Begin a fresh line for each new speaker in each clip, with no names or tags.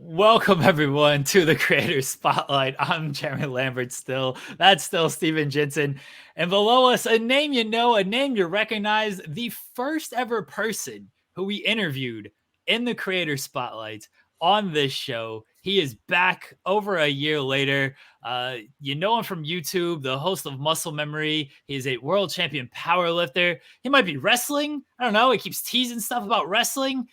Welcome everyone to the Creator Spotlight. I'm Jeremy Lambert still. That's still Steven Jensen. And below us, a name you know, a name you recognize, the first ever person who we interviewed in the Creator Spotlight on this show. He is back over a year later. You know him from YouTube, the host of Muscle Memory. He is a world champion powerlifter. He might be wrestling. I don't know. He keeps teasing stuff about wrestling.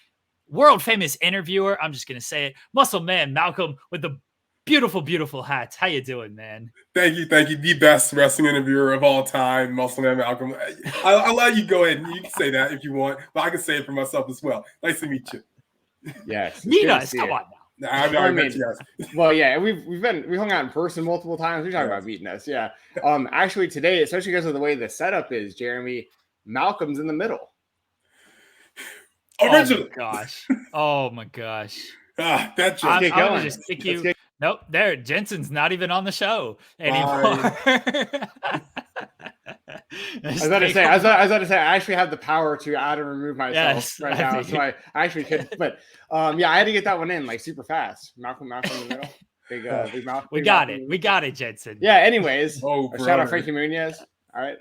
World famous interviewer. I'm just gonna say it. MuscleManMalcolm with the beautiful, beautiful hats. How you doing, man?
Thank you. The best wrestling interviewer of all time, MuscleManMalcolm. I'll let you go ahead and you can say that if you want, but I can say it for myself as well. Nice to meet you.
Yes,
meet us. Come on now.
I met you guys.
Well, yeah, we hung out in person multiple times. We talked about meeting us. Yeah. Actually today, especially because of the way the setup is, Jeremy, Malcolm's in the middle.
Original.
Oh my gosh.
That joke.
I'm gonna just kick you. Nope, there. Jensen's not even on the show anymore.
I was about to say, I actually have the power to add and remove myself right now, so I actually could. But yeah, I had to get that one in like super fast. Malcolm in the middle. Big mouth.
We got it, Jensen.
Yeah. Anyways, shout out Frankie Muniz. All right,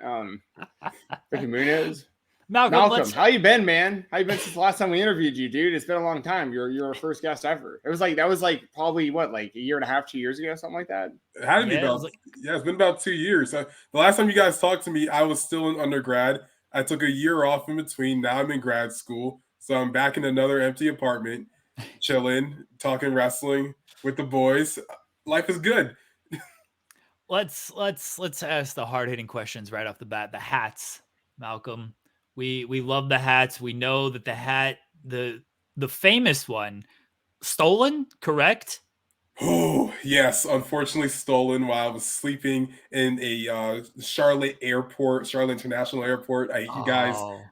Frankie Muniz. Malcolm, how you been, man? How you been since the last time we interviewed you, dude? It's been a long time. You're our first guest ever. That was probably what, like a year and a half, 2 years ago, something like that.
It had to be it's been about 2 years. The last time you guys talked to me, I was still in undergrad. I took a year off in between. Now I'm in grad school, so I'm back in another empty apartment, chilling, talking wrestling with the boys. Life is good.
Let's ask the hard hitting questions right off the bat. The hats, Malcolm. We love the hats. We know that the hat, the famous one, stolen, correct?
Oh, yes. Unfortunately stolen while I was sleeping in a Charlotte International Airport. I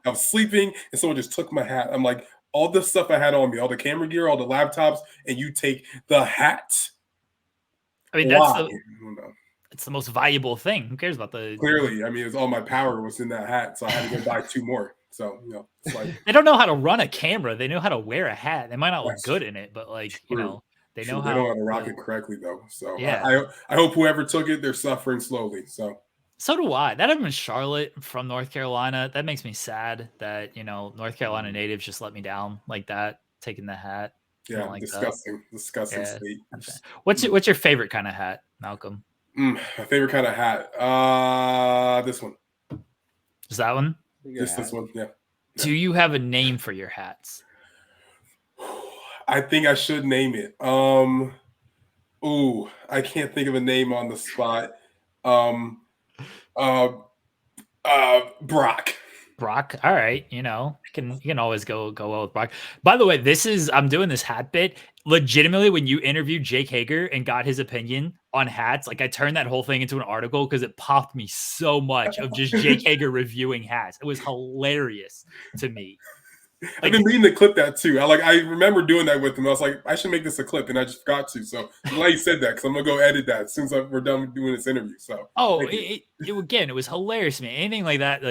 was sleeping and someone just took my hat. I'm like, all the stuff I had on me, all the camera gear, all the laptops, and you take the hat.
I mean, it's the most valuable thing. Who cares about the...
Clearly, I mean, it's all my power was in that hat, so I had to go buy 2 more. So, it's like...
They don't know how to run a camera. They know how to wear a hat. They might not look good in it, but they know
they know how to rock it correctly, though. So,
yeah.
I hope whoever took it, they're suffering slowly. So
do I. That I'm in Charlotte from North Carolina. That makes me sad that, North Carolina natives just let me down like that, taking the hat.
Yeah, like disgusting state.
What's your favorite kind of hat, Malcolm?
My favorite kind of hat. This one.
Is that one?
This one, yeah.
Do you have a name for your hats?
I think I should name it. I can't think of a name on the spot. Brock.
Brock. All right. You can always go well with Brock. By the way, I'm doing this hat bit. Legitimately, when you interviewed Jake Hager and got his opinion on hats, I turned that whole thing into an article because it popped me so much of just Jake Hager reviewing hats. It was hilarious to me.
I've been meaning to clip that too. I remember doing that with him. I was like, I should make this a clip, and I just forgot to. So I'm glad you said that because I'm gonna go edit that as soon as we're done doing this interview. So
it was hilarious to me. Anything like that,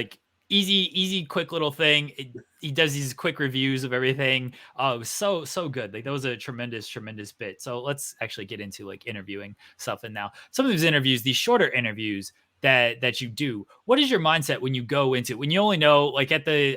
easy, quick little thing. He does these quick reviews of everything. Oh, it was so good. That was a tremendous bit. So let's actually get into interviewing stuff. And now some of these interviews, these shorter interviews that you do, what is your mindset when you go into, when you only know at the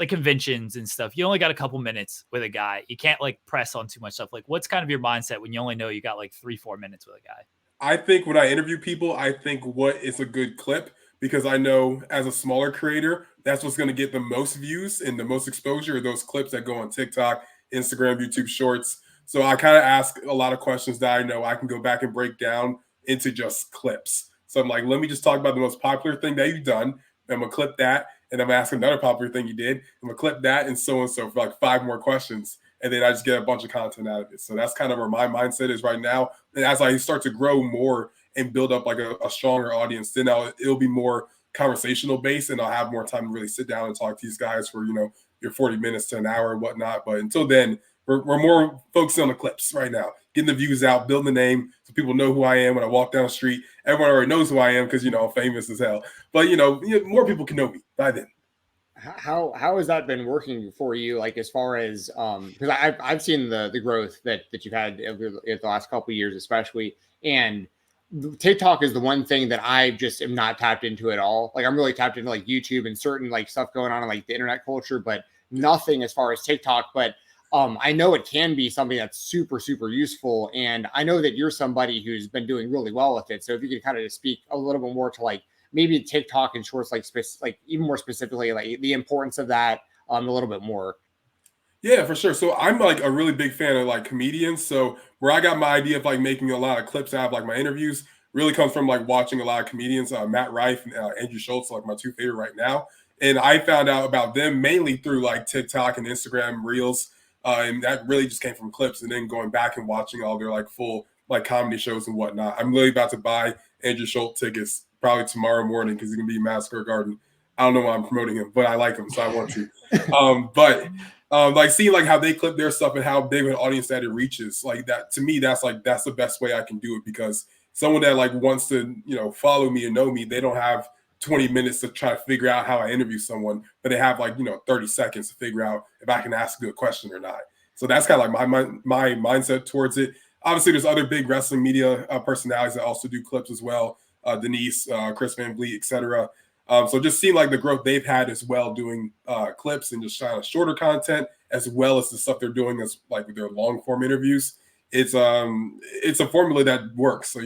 conventions and stuff, you only got a couple minutes with a guy, you can't press on too much stuff. What's kind of your mindset when you only know you got 3-4 minutes with a guy?
I think when I interview people, I think what is a good clip, because I know as a smaller creator, that's what's going to get the most views and the most exposure are those clips that go on TikTok, Instagram, YouTube Shorts. So I kind of ask a lot of questions that I know I can go back and break down into just clips. So I'm like, let me just talk about the most popular thing that you've done. I'm going to clip that. And I'm going to ask another popular thing you did. I'm going to clip that and so for 5 more questions. And then I just get a bunch of content out of it. So that's kind of where my mindset is right now. And as I start to grow more and build up a stronger audience, then it'll be more conversational based and I'll have more time to really sit down and talk to these guys for, your 40 minutes to an hour and whatnot. But until then, we're more focused on the clips right now, getting the views out, building the name so people know who I am when I walk down the street. Everyone already knows who I am because, I'm famous as hell. But, more people can know me by then.
How has that been working for you? Like as far as because I've seen the growth that you've had over the last couple of years, especially, and TikTok is the one thing that I just am not tapped into at all. Like I'm really tapped into like YouTube and certain like stuff going on in like the internet culture, but nothing as far as TikTok. But I know it can be something that's super, super useful. And I know that you're somebody who's been doing really well with it. So if you could kind of just speak a little bit more to like maybe TikTok and shorts, like even more specifically, like the importance of that a little bit more.
Yeah, for sure. So I'm like a really big fan of like comedians. So where I got my idea of like making a lot of clips out of like my interviews really comes from like watching a lot of comedians, Matt Rife and Andrew Schultz, like my two favorite right now. And I found out about them mainly through like TikTok and Instagram Reels. And that really just came from clips and then going back and watching all their like full like comedy shows and whatnot. I'm really about to buy Andrew Schultz tickets probably tomorrow morning because he's going to be in Madison Square Garden. I don't know why I'm promoting him, but I like him, so I want to. But like seeing like how they clip their stuff and how big of an audience that it reaches, like that to me, that's the best way I can do it, because someone that like wants to, follow me and know me, they don't have 20 minutes to try to figure out how I interview someone, but they have like 30 seconds to figure out if I can ask a good question or not. So that's kind of like my mindset towards it. Obviously, there's other big wrestling media personalities that also do clips as well. Denise, Chris Van Vliet, etc. So just seeing like the growth they've had as well, doing clips and just shorter content, as well as the stuff they're doing as like with their long form interviews. It's a formula that works. So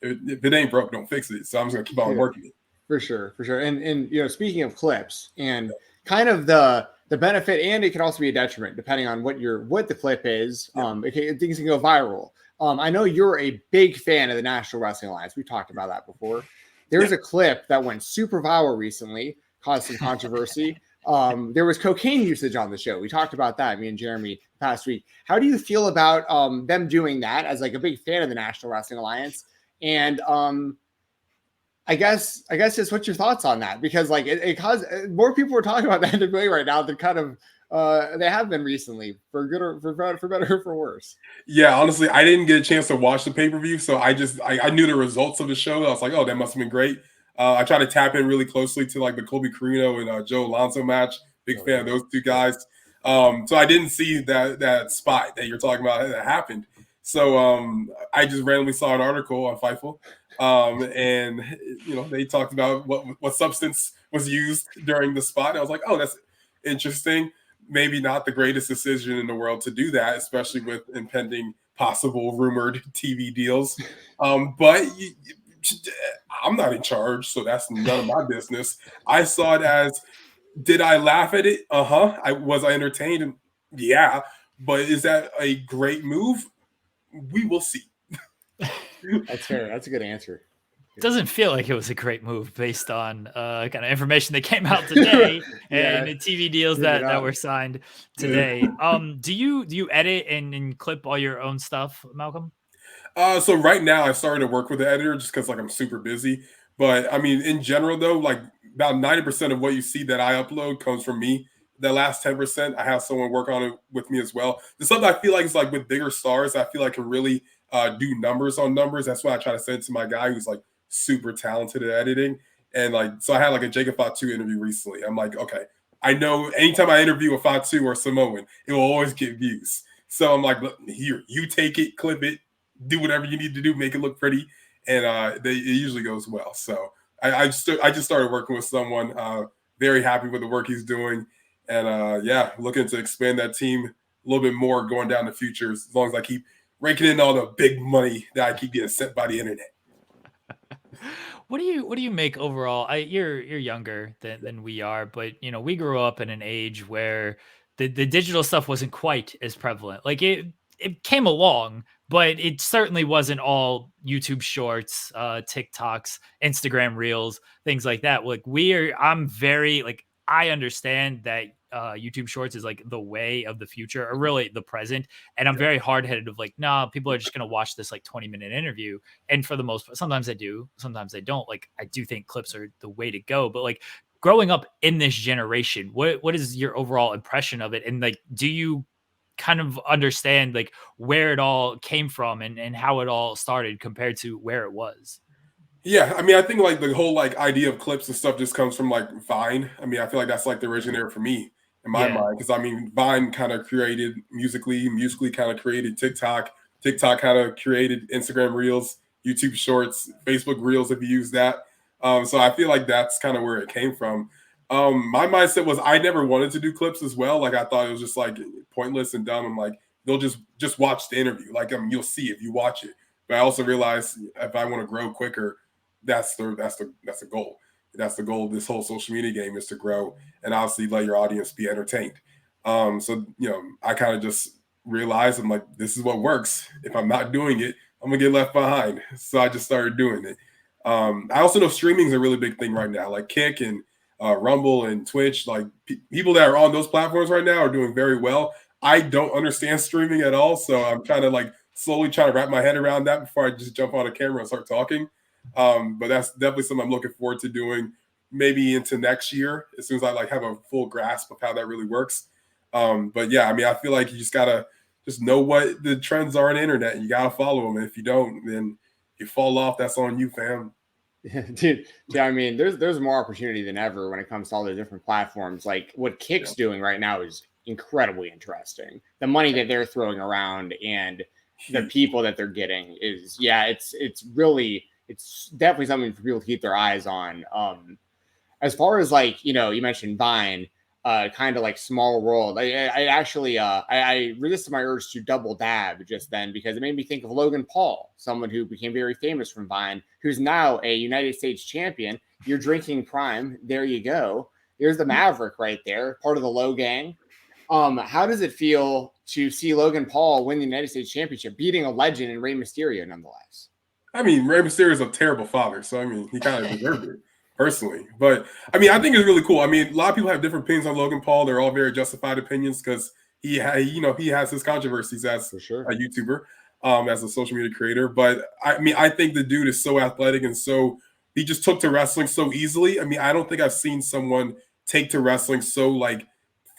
if it ain't broke, don't fix it. So I'm just gonna keep on working it.
For sure. And speaking of clips and kind of the benefit, and it can also be a detriment depending on what the clip is. Things can go viral. I know you're a big fan of the National Wrestling Alliance. We talked about that before. There's a clip that went super viral recently, caused some controversy. There was cocaine usage on the show. We talked about that, me and Jeremy, past week. How do you feel about them doing that as like a big fan of the National Wrestling Alliance? And I guess just what's your thoughts on that? Because like it caused more people were talking about the NWA right now than kind of they have been recently, for good or for better or for worse.
Yeah, honestly, I didn't get a chance to watch the pay-per-view, so I knew the results of the show. I was like, oh, that must have been great. I tried to tap in really closely to like the Colby Carino and Joe Alonso match. Big fan of those two guys. So I didn't see that spot that you're talking about that happened. So I just randomly saw an article on Fightful, and they talked about what substance was used during the spot. And I was like, oh, that's interesting. Maybe not the greatest decision in the world to do that, especially with impending possible rumored TV deals. But I'm not in charge, so that's none of my business. I saw it as, did I laugh at it? Was I entertained? Yeah. But is that a great move? We will see.
That's fair. That's a good answer.
It doesn't feel like it was a great move based on kind of information that came out today and the TV deals that were signed today. Do you edit and clip all your own stuff, Malcolm?
So right now I started to work with the editor just because like I'm super busy. But I mean, in general though, like about 90% of what you see that I upload comes from me. The last 10%, I have someone work on it with me as well. The stuff I feel like is like with bigger stars, I feel like can really do numbers on numbers. That's why I try to send it to my guy who's like super talented at editing. And like, so I had like a Jacob Fatu interview recently. I'm like, okay, I know anytime I interview a Fatu or Samoan, it will always get views. So I'm like, look, here, you take it, clip it, do whatever you need to do, make it look pretty. And it usually goes well. So I just started working with someone, very happy with the work he's doing. And looking to expand that team a little bit more going down the future, as long as I keep raking in all the big money that I keep getting sent by the internet.
What do you make overall? You're younger than we are, but we grew up in an age where the digital stuff wasn't quite as prevalent. Like it came along, but it certainly wasn't all YouTube shorts, TikToks, Instagram reels, things like that. Like I'm very like, I understand that YouTube shorts is like the way of the future, or really the present. And I'm very hard-headed of like, nah, people are just going to watch this like 20-minute interview. And for the most part, sometimes they do, sometimes they don't. Like, I do think clips are the way to go, but like growing up in this generation, what is your overall impression of it? And like, do you kind of understand like where it all came from and how it all started compared to where it was?
Yeah, I mean, I think like the whole like idea of clips and stuff just comes from like Vine. I mean, I feel like that's like the originator for me in my mind, because I mean, Vine kind of created musically kind of created TikTok, TikTok kind of created Instagram Reels, YouTube Shorts, Facebook Reels if you use that. So I feel like that's kind of where it came from. My mindset was I never wanted to do clips as well. Like I thought it was just like pointless and dumb. I'm like, they'll just watch the interview. Like you'll see if you watch it. But I also realized if I want to grow quicker, that's the goal. That's the goal of this whole social media game, is to grow and obviously let your audience be entertained. So I kind of just realized, I'm like, this is what works. If I'm not doing it, I'm gonna get left behind. So I just started doing it. I also know streaming is a really big thing right now, like Kick and Rumble and Twitch. Like people that are on those platforms right now are doing very well. I don't understand streaming at all, so I'm trying to like slowly try to wrap my head around that before I just jump on a camera and start talking. But that's definitely something I'm looking forward to doing maybe into next year, as soon as I like have a full grasp of how that really works. But yeah, I mean, I feel like you just gotta just know what the trends are on the internet, and you gotta follow them. And if you don't, then you fall off. That's on you, fam.
Dude, I mean, there's more opportunity than ever when it comes to all the different platforms. Like what Kick's doing right now is incredibly interesting. The money that they're throwing around and the people that they're getting is, it's really, it's definitely something for people to keep their eyes on. As far as like, you mentioned Vine, kind of like small world. I actually I resisted my urge to double dab just then, because it made me think of Logan Paul, someone who became very famous from Vine, who's now a United States champion. You're drinking prime. There you go. There's the Maverick right there, part of the Low Gang. How does it feel to see Logan Paul win the United States Championship, beating a legend in Rey Mysterio, nonetheless?
I mean, Rey Mysterio is a terrible father, so I mean, he kind of deserved it personally. But I mean, I think it's really cool. I mean, a lot of people have different opinions on Logan Paul. They're all very justified opinions, because he has his controversies as
For sure.
a YouTuber, as a social media creator. But I mean, I think the dude is so athletic, and so he just took to wrestling so easily. I mean, I don't think I've seen someone take to wrestling so like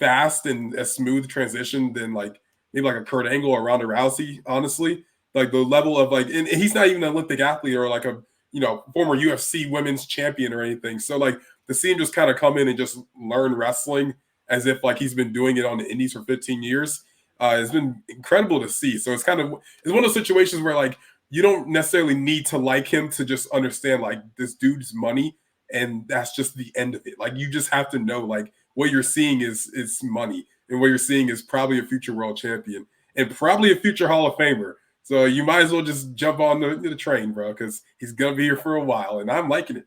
fast and a smooth transition than like maybe like a Kurt Angle or Ronda Rousey, honestly. Like the level of like, and he's not even an Olympic athlete or like a former UFC women's champion or anything. So like to see him just kind of come in and just learn wrestling as if like he's been doing it on the indies for 15 years, has been incredible to see. So it's one of those situations where like you don't necessarily need to like him to just understand like this dude's money, and that's just the end of it. Like you just have to know like what you're seeing is money, and what you're seeing is probably a future world champion and probably a future Hall of Famer. So you might as well just jump on the train, bro, because he's gonna be here for a while, and I'm liking it.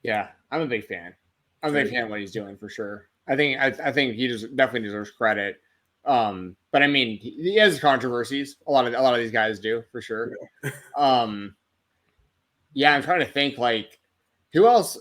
Yeah, I'm a big fan. I'm a big fan of what he's doing, for sure. I think he definitely deserves credit. But I mean, he has controversies. A lot of these guys do, for sure. Yeah. Yeah, I'm trying to think like who else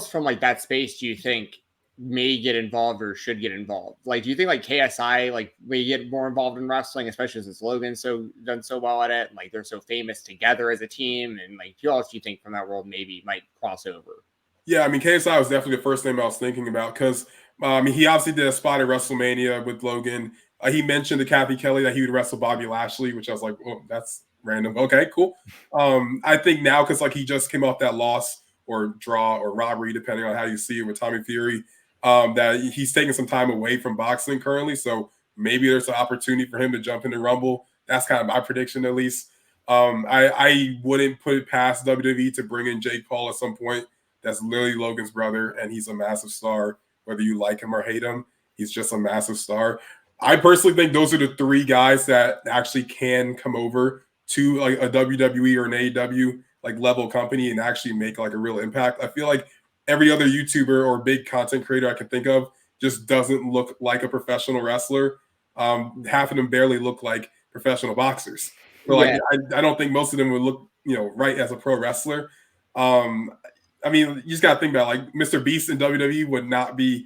from like that space do you think may get involved or should get involved? Like, do you think like KSI like may get more involved in wrestling, especially since Logan's done so well at it, and like they're so famous together as a team? And like, who else do you think from that world maybe might cross over?
Yeah, I mean, KSI was definitely the first name I was thinking about, because I mean, he obviously did a spot at WrestleMania with Logan. He mentioned to Kathy Kelly that he would wrestle Bobby Lashley, which I was like, oh, that's random. Okay, cool. I think now, because like he just came off that loss or draw or robbery, depending on how you see it, with Tommy Fury, that he's taking some time away from boxing currently. So maybe there's an opportunity for him to jump into Rumble. That's kind of my prediction, at least. I wouldn't put it past WWE to bring in Jake Paul at some point. That's literally Logan's brother, and he's a massive star. Whether you like him or hate him, he's just a massive star. I personally think those are the three guys that actually can come over to like a WWE or an AEW like level company and actually make like a real impact. I feel like every other YouTuber or big content creator I can think of just doesn't look like a professional wrestler. Half of them barely look like professional boxers. So like, I don't think most of them would look, right as a pro wrestler. I mean, you just got to think about like Mr. Beast in WWE would not be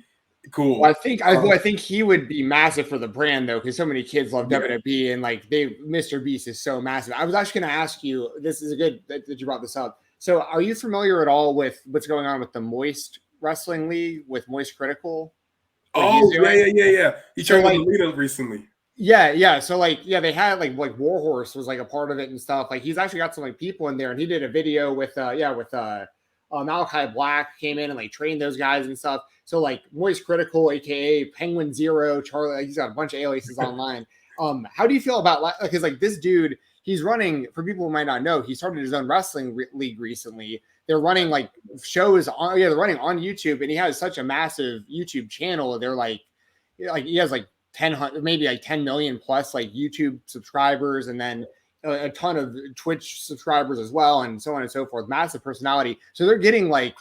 cool.
Well, I think he would be massive for the brand though, because so many kids love WWE, and like Mr. Beast is so massive. I was actually going to ask you. This is good that you brought this up. So, are you familiar at all with what's going on with the Moist Wrestling League with Moist Critical?
Oh, yeah. He tried to lead up recently.
Yeah. So like, they had like Warhorse was like a part of it and stuff. Like he's actually got some like people in there, and he did a video with Malachi Black came in and like trained those guys and stuff. So like Moist Critical, aka Penguin Zero, Charlie, like, he's got a bunch of aliases online. How do you feel about because like this dude, he's running, for people who might not know, he started his own wrestling league recently. They're running like shows on, they're running on YouTube, and he has such a massive YouTube channel. They're like he has like 10 million plus like YouTube subscribers, and then a ton of Twitch subscribers as well, and so on and so forth. Massive personality. So they're getting like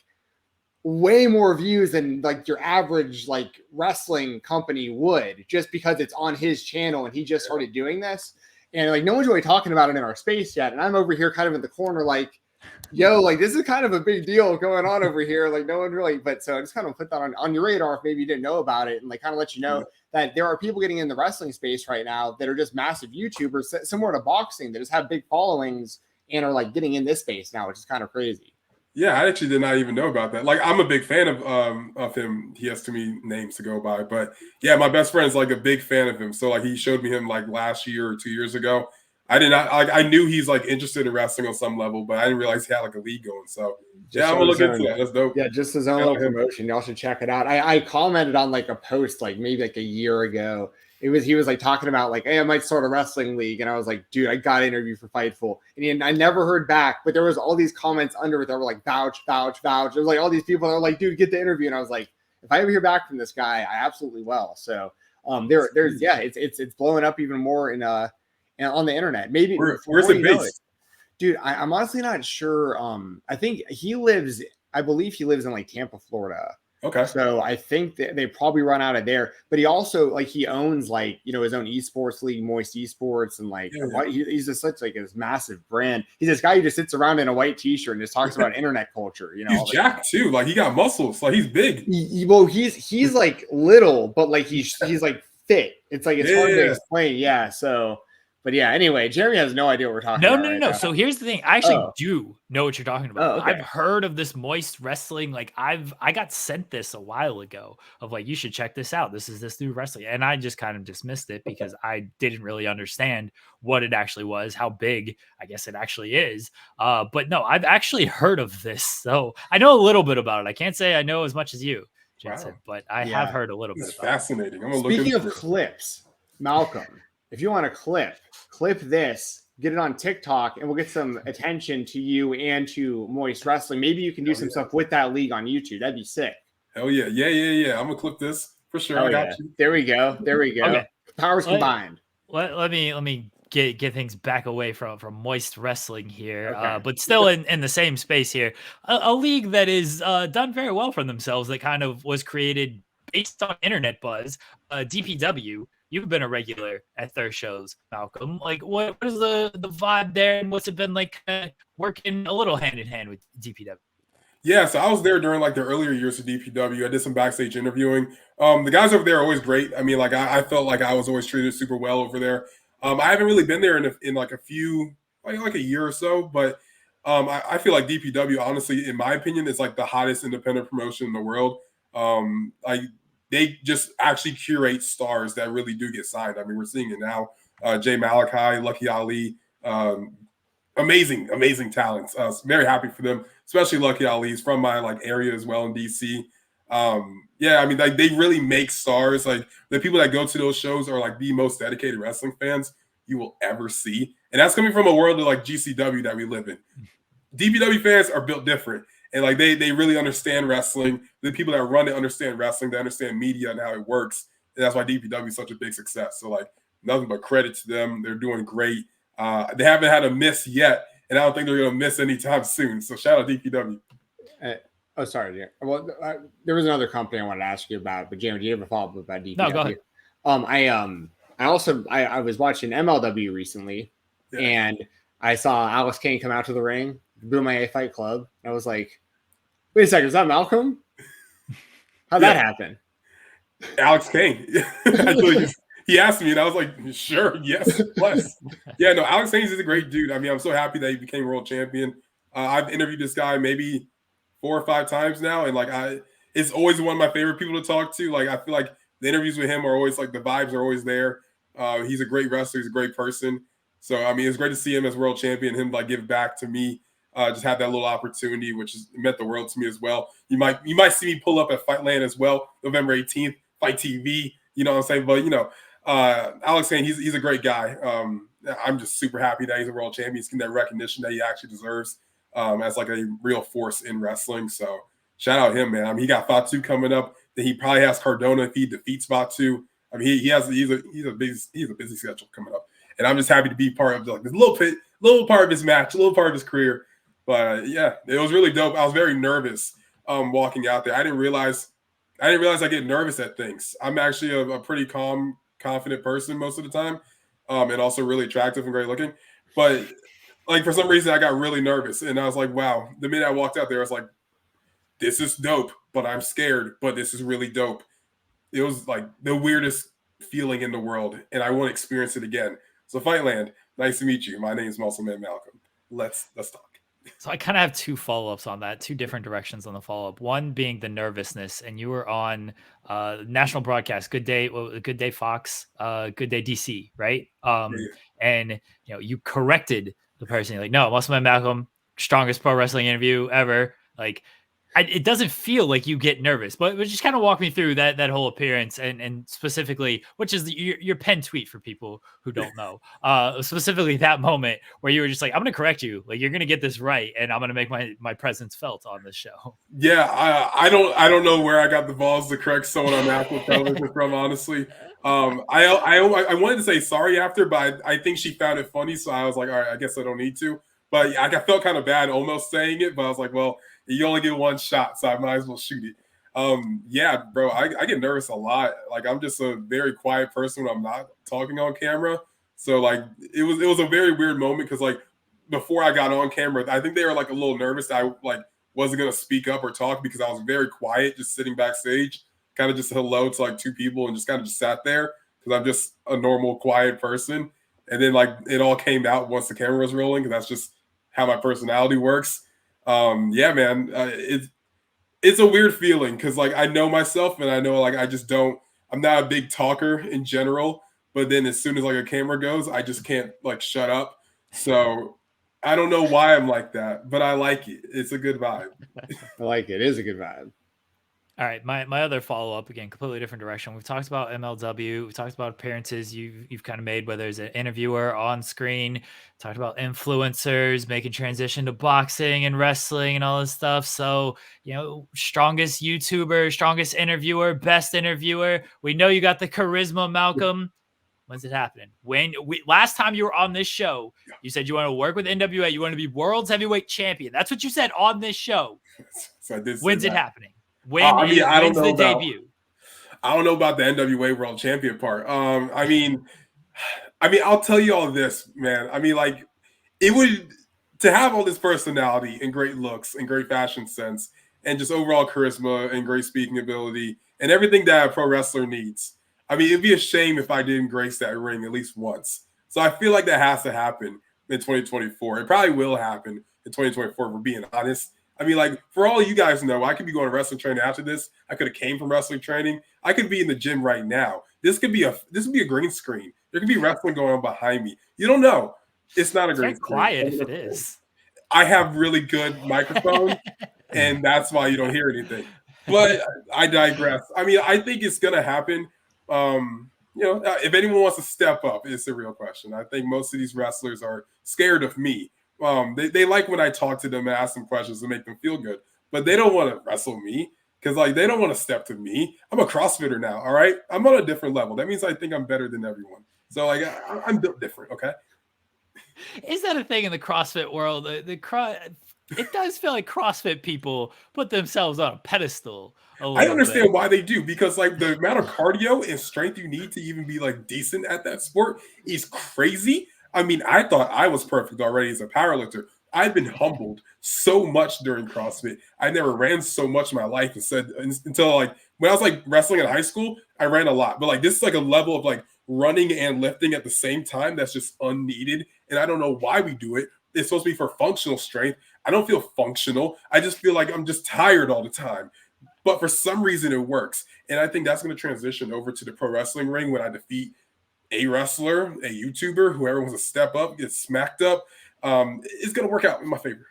way more views than like your average like wrestling company would, just because it's on his channel and he just started doing this. And like no one's really talking about it in our space yet. And I'm over here kind of in the corner like, yo, like this is kind of a big deal going on over here. Like no one really, but so I just kind of put that on your radar if maybe you didn't know about it, and like kind of let you know that there are people getting in the wrestling space right now that are just massive YouTubers, similar to boxing, that just have big followings and are like getting in this space now, which is kind of crazy.
Yeah, I actually did not even know about that. Like, I'm a big fan of him. He has too many names to go by, but yeah, my best friend is like a big fan of him. So like, he showed me him like last year or 2 years ago. I did not like. I knew he's like interested in wrestling on some level, but I didn't realize he had like a league going. So yeah, I'm gonna look into that. That's dope.
Yeah, just his own little promotion. Y'all should check it out. I commented on like a post like maybe like a year ago. He was like talking about like, hey, I might start a wrestling league, and I was like, dude, I got an interview for Fightful, and I never heard back. But there was all these comments under it that were like vouch. There was like all these people that were like, dude, get the interview, and I was like, if I ever hear back from this guy, I absolutely will. So there's it's blowing up even more in on the internet. Maybe
where's it based?
Dude, I'm honestly not sure. I think I believe he lives in like Tampa, Florida.
Okay.
So I think that they probably run out of there. But he also like he owns like his own esports league, Moist Esports, and like he's just such like this massive brand. He's this guy who just sits around in a white t-shirt and just talks about internet culture.
He's jacked too. Like he got muscles. Like he's big.
He's like little, but like he's like fit. It's like it's hard to explain. Yeah. So. But yeah, anyway, Jeremy has no idea what we're talking about.
No. So here's the thing. I actually do know what you're talking about.
Oh, okay.
I've heard of this Moist Wrestling. Like I got sent this a while ago of like, you should check this out. This is this new wrestling. And I just kind of dismissed it because I didn't really understand what it actually was, how big I guess it actually is. But no, I've actually heard of this. So I know a little bit about it. I can't say I know as much as you, Jensen, but I have heard a little bit about it.
Fascinating. I'm gonna
Speaking of clips, Malcolm, if you want to clip this, get it on TikTok, and we'll get some attention to you and to Moist Wrestling. Maybe you can do some stuff with that league on YouTube. That'd be sick.
Hell yeah. I'm gonna clip this for sure. I got you.
There we go. Okay. Powers combined.
Let me get things back away from Moist Wrestling here, but still in the same space here. A league that is done very well for themselves, that kind of was created based on internet buzz. DPW. You've been a regular at their shows, Malcolm. Like, what is the vibe there, and what's it been like working a little hand in hand with DPW?
Yeah, so I was there during like the earlier years of DPW. I did some backstage interviewing. The guys over there are always great. I mean, like I felt like I was always treated super well over there. I haven't really been there in like a few, like a year or so, but I feel like DPW, honestly, in my opinion, is like the hottest independent promotion in the world. They just actually curate stars that really do get signed. I mean, we're seeing it now. Jay Malachi, Lucky Ali, amazing talents. Very happy for them, especially Lucky Ali. He's from my like area as well in DC. I mean, like they really make stars. Like the people that go to those shows are like the most dedicated wrestling fans you will ever see, and that's coming from a world of like GCW that we live in. DPW fans are built different. And like they really understand wrestling. The people that run it understand wrestling. They understand media and how it works. And that's why DPW is such a big success. So like nothing but credit to them. They're doing great. They haven't had a miss yet, and I don't think they're going to miss anytime soon. So shout out DPW.
Sorry, Jeremy. Well, there was another company I wanted to ask you about, but Jeremy, do you have a follow-up about DPW?
No, go ahead.
I was watching MLW recently, and I saw Alex Kane come out to the ring, Boom A Fight Club. I was like, wait a second, is that Malcolm? How'd that happen?
Alex Kane. He asked me, and I was like, sure, yes, plus. Yeah, no, Alex Kane is a great dude. I mean, I'm so happy that he became world champion. I've interviewed this guy maybe 4 or 5 times now, and like it's always one of my favorite people to talk to. Like I feel like the interviews with him are always like the vibes are always there. He's a great wrestler. He's a great person. So, I mean, it's great to see him as world champion, him like give back to me. Just had that little opportunity, which meant the world to me as well. You might see me pull up at Fightland as well, November 18th, Fight TV. You know what I'm saying? But, Alex Kane, he's a great guy. I'm just super happy that he's a world champion. He's getting that recognition that he actually deserves as like a real force in wrestling. So shout out him, man. I mean, he got Fatu coming up. Then he probably has Cardona if he defeats Fatu. I mean, he's a busy schedule coming up. And I'm just happy to be part of like this little part of his match, a little part of his career. But yeah, it was really dope. I was very nervous walking out there. I didn't realize I get nervous at things. I'm actually a pretty calm, confident person most of the time, and also really attractive and great looking. But like for some reason, I got really nervous, and I was like, "Wow!" The minute I walked out there, I was like, "This is dope," but I'm scared. But this is really dope. It was like the weirdest feeling in the world, and I want to experience it again. So Fightland, nice to meet you. My name is MuscleManMalcolm. Let's talk.
So I kind of have two follow-ups on that, two different directions on the follow-up. One being the nervousness, and you were on national broadcast, Good Day Fox, Good Day DC, right? And you corrected the person. You're like, no, MuscleManMalcolm, strongest pro wrestling interview ever. Like, it doesn't feel like you get nervous, but just kind of walk me through that whole appearance and specifically, which is your pen tweet for people who don't know, specifically that moment where you were just like, I'm going to correct you. Like, you're going to get this right. And I'm going to make my presence felt on this show.
Yeah. I don't know where I got the balls to correct someone on national television from, honestly. I wanted to say sorry after, but I think she found it funny. So I was like, all right, I guess I don't need to, but I felt kind of bad almost saying it, but I was like, well, you only get one shot, so I might as well shoot it. Yeah, bro, I get nervous a lot. Like, I'm just a very quiet person when I'm not talking on camera. So like it was a very weird moment because like before I got on camera, I think they were like a little nervous that I like wasn't gonna speak up or talk because I was very quiet, just sitting backstage, kind of just hello to like two people and just kind of just sat there because I'm just a normal quiet person. And then like it all came out once the camera was rolling because that's just how my personality works. Yeah, man, it's a weird feeling because like I know myself and I know like I'm not a big talker in general, but then as soon as like a camera goes, I just can't like shut up. So I don't know why I'm like that, but I like it. It's a good vibe.
I like it. It is a good vibe.
All right, my other follow-up, again, completely different direction. We've talked about MLW. We've talked about appearances you've kind of made, whether it's an interviewer on screen. Talked about influencers, making transition to boxing and wrestling and all this stuff. So, strongest YouTuber, strongest interviewer, best interviewer. We know you got the charisma, Malcolm. When's it happening? Last time you were on this show, you said you want to work with NWA. You want to be world's heavyweight champion. That's what you said on this show.
So I did say
When's
that.
it happening? When's the debut?
I don't know about the NWA World Champion part. I mean, I'll tell you all this, man. I mean, like, it would to have all this personality and great looks and great fashion sense and just overall charisma and great speaking ability and everything that a pro wrestler needs. I mean, it'd be a shame if I didn't grace that ring at least once. So I feel like that has to happen in 2024. It probably will happen in 2024, if we're being honest. I mean, like, for all you guys know, I could be going to wrestling training after this. I could have came from wrestling training. I could be in the gym right now. This could be a green screen. There could be wrestling going on behind me. You don't know. It's not a green screen.
Quiet if it is.
I have really good microphones, and that's why you don't hear anything. But I digress. I mean, I think it's gonna happen. If anyone wants to step up, it's a real question. I think most of these wrestlers are scared of me. They like when I talk to them and ask them questions to make them feel good, but they don't want to wrestle me because like they don't want to step to me. I'm a CrossFitter now, all right? I'm on a different level. That means I think I'm better than everyone. So like I'm built different, okay?
Is that a thing in the CrossFit world? It does feel like CrossFit people put themselves on a pedestal.
I understand why they do, because like the amount of cardio and strength you need to even be like decent at that sport is crazy. I mean, I thought I was perfect already as a powerlifter. I've been humbled so much during CrossFit. I never ran so much in my life until like when I was like wrestling in high school, I ran a lot. But like this is like a level of like running and lifting at the same time that's just unneeded. And I don't know why we do it. It's supposed to be for functional strength. I don't feel functional. I just feel like I'm just tired all the time. But for some reason it works. And I think that's going to transition over to the pro wrestling ring when I defeat a wrestler, a YouTuber, whoever wants to step up, get smacked up, it's going to work out in my favor.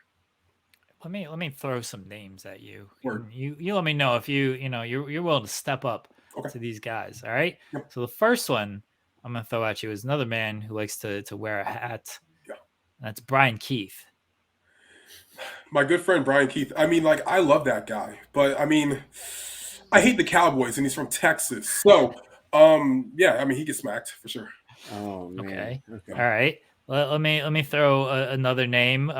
Let me throw some names at you.
Word.
You let me know if you're willing to step up to these guys. All right.
Yep.
So the first one I'm gonna throw at you is another man who likes to wear a hat.
Yeah.
That's Brian Keith.
My good friend Brian Keith. I mean, like, I love that guy, but I mean, I hate the Cowboys, and he's from Texas. So, yeah, I mean, he gets smacked for sure.
Oh man.
Okay. All right. Let me throw another name.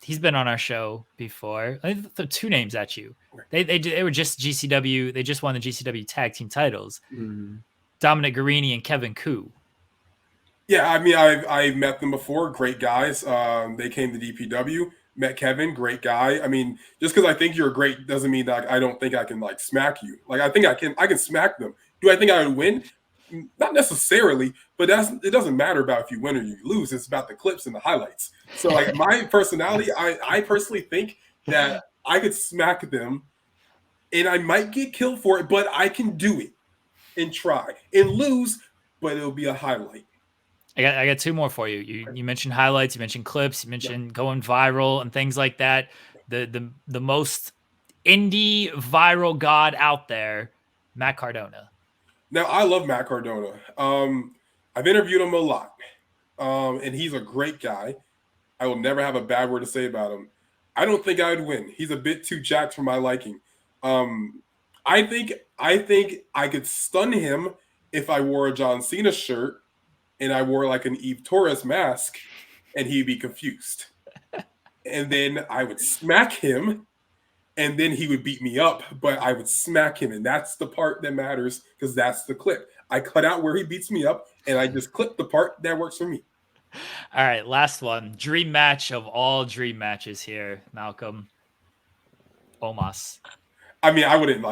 He's been on our show before. I throw two names at you. They were just GCW. They just won the GCW tag team titles.
Mm-hmm.
Dominic Guarini and Kevin Koo.
Yeah, I mean, I've met them before. Great guys. They came to DPW. Met Kevin, great guy. I mean, just because I think you're great doesn't mean that I don't think I can like smack you. Like, I think I can smack them. Do I think I would win? Not necessarily, but it doesn't matter about if you win or you lose. It's about the clips and the highlights. So, like, my personality, I personally think that I could smack them, and I might get killed for it, but I can do it and try and lose, but it'll be a highlight.
I got two more for you. You mentioned highlights, you mentioned clips, you mentioned going viral and things like that. The most indie viral god out there, Matt Cardona.
Now, I love Matt Cardona. I've interviewed him a lot, and he's a great guy. I will never have a bad word to say about him. I don't think I would win. He's a bit too jacked for my liking. I think I could stun him if I wore a John Cena shirt and I wore like an Eve Torres mask, and he'd be confused. And then I would smack him, and then he would beat me up, but I would smack him, and that's the part that matters because that's the clip. I cut out where he beats me up, and I just clip the part that works for me.
All right, last one. Dream match of all dream matches here, Malcolm. Omas.
I mean, I wouldn't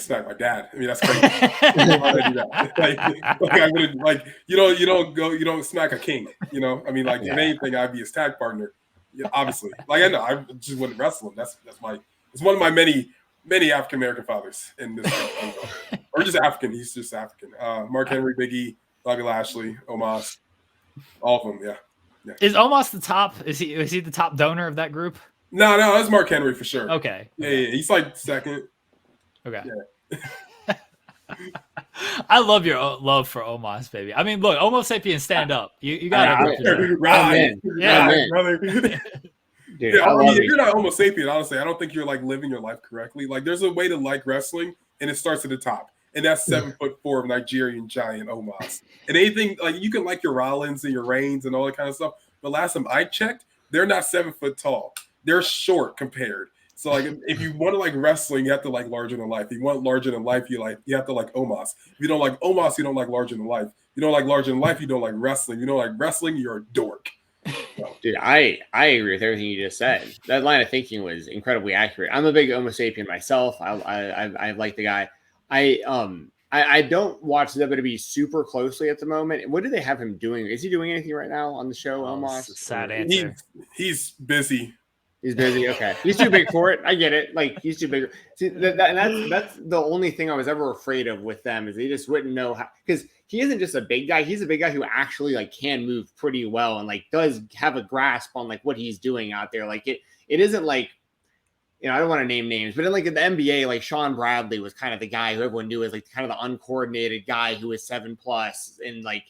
smack my dad. I mean, that's crazy. I wouldn't do that. Like, I wouldn't, like, you don't smack a king. You know, I mean, like, the main thing, I'd be his tag partner. Yeah, obviously, like, I know I just wouldn't wrestle him. It's one of my many African American fathers in this, or just African. He's just African. Mark Henry, Big E, Bobby Lashley, Omas, all of them. Yeah.
Is Omas the top? Is he the top donor of that group?
No, that's Mark Henry for sure.
Okay.
Yeah, he's like second.
Okay.
Yeah.
I love your love for Omas, baby. I mean, look, Homo sapien, stand up. You got
it. Right.
Yeah,
brother.
Dude,
yeah, I mean, if you're not Homo sapien, honestly, I don't think you're like living your life correctly. Like, there's a way to like wrestling, and it starts at the top. And that's 7'4" Nigerian giant Omas. And anything, like, you can like your Rollins and your Reigns and all that kind of stuff. But last time I checked, they're not 7 foot tall. They're short compared. So, like, if you want to like wrestling, you have to like larger than life. If you want larger than life, you have to like Omas. If you don't like Omas, you don't like larger than life. If you don't like larger than life, you don't like wrestling. If you don't like wrestling, you're a dork. So.
Dude, I agree with everything you just said. That line of thinking was incredibly accurate. I'm a big Homo sapien myself. I like the guy. I don't watch WWE super closely at the moment. What do they have him doing? Is he doing anything right now on the show? Almost
sad answer.
He's busy.
He's busy. Okay, he's too big for it. I get it. Like, he's too big. See, that's the only thing I was ever afraid of with them is they just wouldn't know how, because he isn't just a big guy. He's a big guy who actually like can move pretty well and like does have a grasp on like what he's doing out there. Like it isn't like, I don't want to name names, but in like in the NBA, like Sean Bradley was kind of the guy who everyone knew as like kind of the uncoordinated guy who was 7+ and like,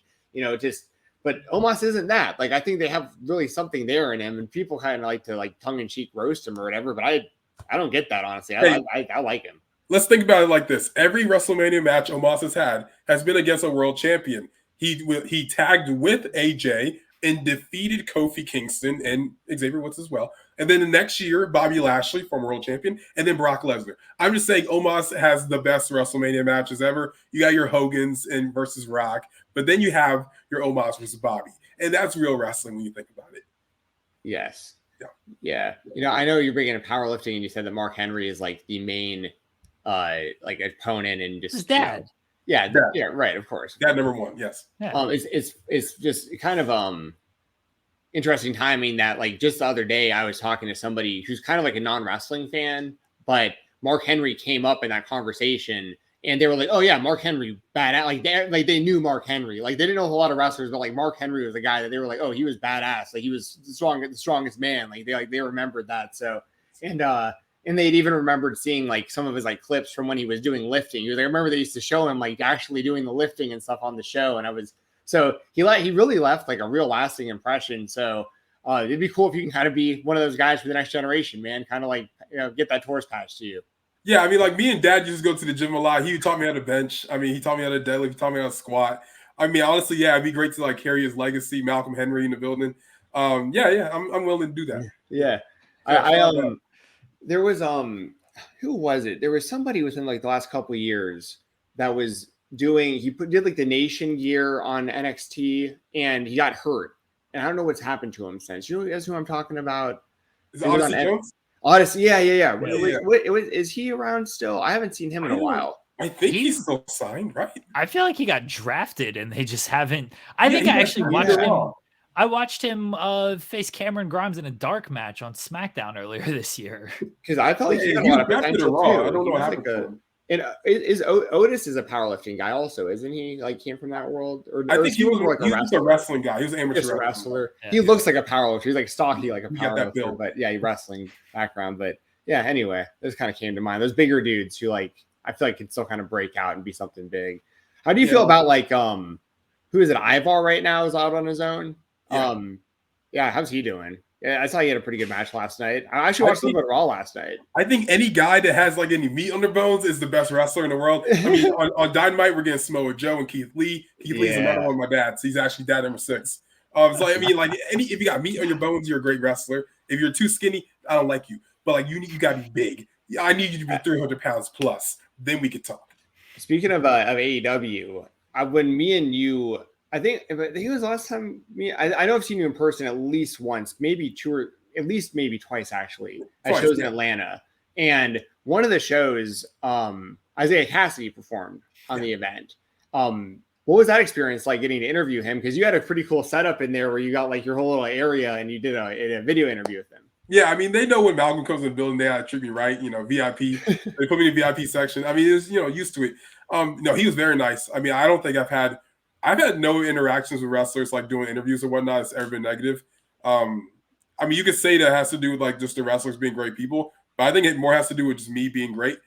just. But Omas isn't that. Like, I think they have really something there in him, and people kind of like to like tongue-in-cheek roast him or whatever. But I don't get that, honestly. I like him.
Let's think about it like this: every WrestleMania match Omas has had has been against a world champion. He tagged with AJ and defeated Kofi Kingston and Xavier Woods as well. And then the next year, Bobby Lashley, former world champion, and then Brock Lesnar. I'm just saying Omas has the best WrestleMania matches ever. You got your Hogans and versus Rock, but then you have your Omas versus Bobby. And that's real wrestling when you think about it.
Yes. Yeah. I know you're bringing in powerlifting, and you said that Mark Henry is like the main like opponent and just
his dad.
Yeah, right, of course.
Dad number one, yes.
Yeah.
It's just kind of interesting timing that like just the other day I was talking to somebody who's kind of like a non-wrestling fan, but Mark Henry came up in that conversation And they were like, "Oh yeah, Mark Henry, badass." They knew Mark Henry. Like they didn't know a whole lot of wrestlers, but like Mark Henry was the guy that they were like, "Oh, he was badass. Like he was the strongest man." Like they remembered that. So and they'd even remembered seeing like some of his like clips from when he was doing lifting. He was like, I remember they used to show him like actually doing the lifting and stuff on the show. And he really left like a real lasting impression. So it'd be cool if you can kind of be one of those guys for the next generation, man. Kind of like, get that torch patch to you.
Yeah, I mean, like me and Dad used to go to the gym a lot. He taught me how to bench. I mean, he taught me how to deadlift. He taught me how to squat. I mean, honestly, yeah, it'd be great to like carry his legacy, Malcolm Henry in the building. I'm willing to do that.
Yeah. There was who was it? There was somebody within like the last couple of years that was did like the nation gear on NXT and he got hurt. And I don't know what's happened to him since. You know who I'm talking about?
Is it Otis Jones?
Otis, yeah. Is he around still? I haven't seen him in a while.
I think he's still signed, right?
I feel like he got drafted and they just haven't. I actually watched him. I watched him face Cameron Grimes in a dark match on SmackDown earlier this year.
Because I felt like he had a lot of potential too. I don't know what happened to him. And Otis is a powerlifting guy also, isn't he? Like came from that world?
I think he was like a wrestling guy. He was an amateur
wrestler. Yeah. He looks like a powerlifter. He's like stocky, like a powerlifter. But yeah, he wrestling background. But yeah, anyway, this kind of came to mind. Those bigger dudes who like I feel like could still kind of break out and be something big. How do you feel about like who is it? Ivar right now is out on his own. Yeah. How's he doing? Yeah, I saw he had a pretty good match last night. I actually watched a little bit of Raw last night.
I think any guy that has like any meat on their bones is the best wrestler in the world. I mean, on Dynamite, we're getting Samoa Joe and Keith Lee. Keith Lee's another one of my dads. He's actually dad number 6. So I mean, like if you got meat on your bones, you're a great wrestler. If you're too skinny, I don't like you. But like you gotta be big. I need you to be 300 pounds plus. Then we could talk.
Speaking of AEW, when me and you. I think it was the last time I know I've seen you in person at least once, maybe 2 or at least maybe twice actually at shows in Atlanta. And one of the shows, Isaiah Cassidy performed on the event. What was that experience like getting to interview him? Because you had a pretty cool setup in there where you got like your whole little area and you did a video interview with him.
Yeah, I mean, they know when Malcolm comes in the building, they gotta treat me right, VIP. They put me in the VIP section. I mean, it was, used to it. No, he was very nice. I mean, I don't think I've had no interactions with wrestlers like doing interviews or whatnot. It's ever been negative. I mean, you could say that has to do with like just the wrestlers being great people, but I think it more has to do with just me being great,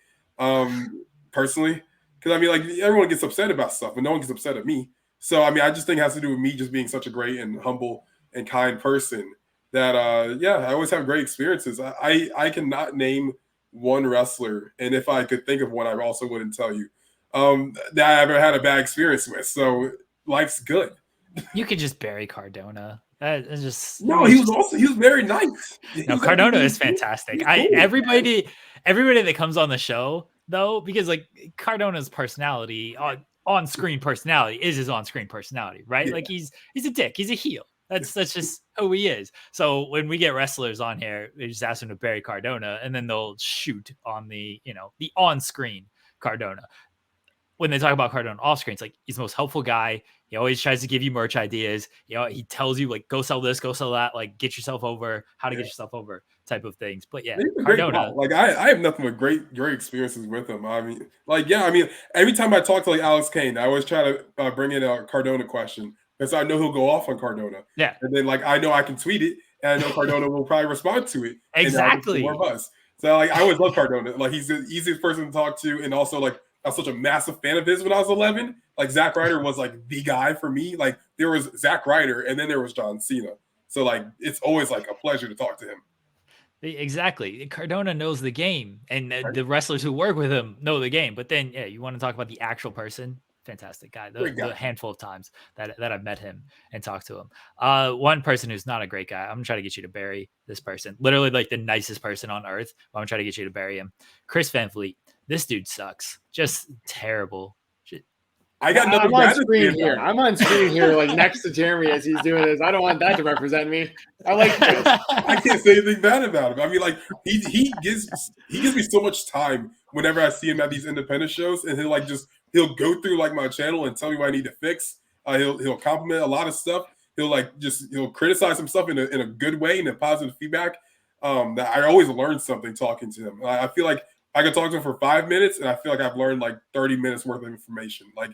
personally. Because I mean, like everyone gets upset about stuff, but no one gets upset at me. So I mean, I just think it has to do with me just being such a great and humble and kind person that I always have great experiences. I cannot name one wrestler, and if I could think of one, I also wouldn't tell you that I ever had a bad experience with. So life's good.
You could just bury Cardona. He was
very nice.
No, Cardona is fantastic. Everybody that comes on the show though, because like Cardona's personality, on-screen personality is his on-screen personality, right? Yeah. Like he's a dick. He's a heel. That's just who he is. So when we get wrestlers on here, we just ask them to bury Cardona, and then they'll shoot on the on-screen Cardona. When they talk about Cardona off screen, it's like he's the most helpful guy. He always tries to give you merch ideas. He tells you like, go sell this, go sell that, like get yourself over, how to get yourself over type of things. But yeah, Cardona.
Like I have nothing but great experiences with him. I mean, every time I talk to like Alex Kane, I always try to bring in a Cardona question because I know he'll go off on Cardona.
Yeah.
And then like I know I can tweet it and I know Cardona will probably respond to it.
Exactly.
More buzz. So like I always love Cardona. Like he's the easiest person to talk to, and also like I was such a massive fan of his when I was 11. Like Zack Ryder was like the guy for me. Like there was Zack Ryder and then there was John Cena. So like it's always like a pleasure to talk to him.
Exactly. Cardona knows the game, and the wrestlers who work with him know the game. But then, you want to talk about the actual person. Fantastic guy. The handful of times that I've met him and talked to him. One person who's not a great guy. I'm gonna try to get you to bury this person. Literally like the nicest person on earth. I'm gonna try to get you to bury him. Chris Van Vliet. This dude sucks. Just terrible.
I got nothing.
I'm on screen here. I'm on screen here, like next to Jeremy as he's doing this. I don't want that to represent me. I like Chris.
I can't say anything bad about him. I mean, like he gives me so much time whenever I see him at these independent shows, and he'll go through like my channel and tell me what I need to fix. He'll compliment a lot of stuff. He'll criticize some stuff in a good way, in a positive feedback. That I always learn something talking to him. I feel like I could talk to him for 5 minutes, and I feel like I've learned like 30 minutes worth of information. Like,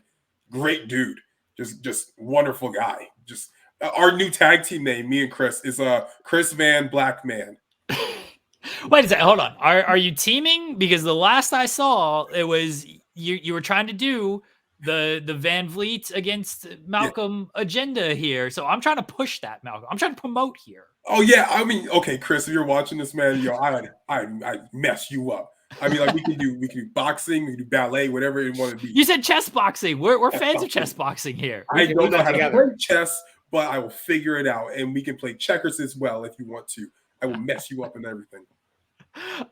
great dude, just wonderful guy. Just our new tag team name, me and Chris, is Chris Van Blackman.
Wait a second, hold on. Are you teaming? Because the last I saw, it was you were trying to do the Van Vliet against Malcolm agenda here. So I'm trying to push that, Malcolm. I'm trying to promote here.
Oh yeah, I mean, okay, Chris, if you're watching this, man, I mess you up. I mean, like we can do boxing, we can do ballet, whatever you want to be.
You said chess boxing. We're fans of chess boxing here.
I don't know how to play chess, but I will figure it out, and we can play checkers as well if you want to. I will mess you up and everything.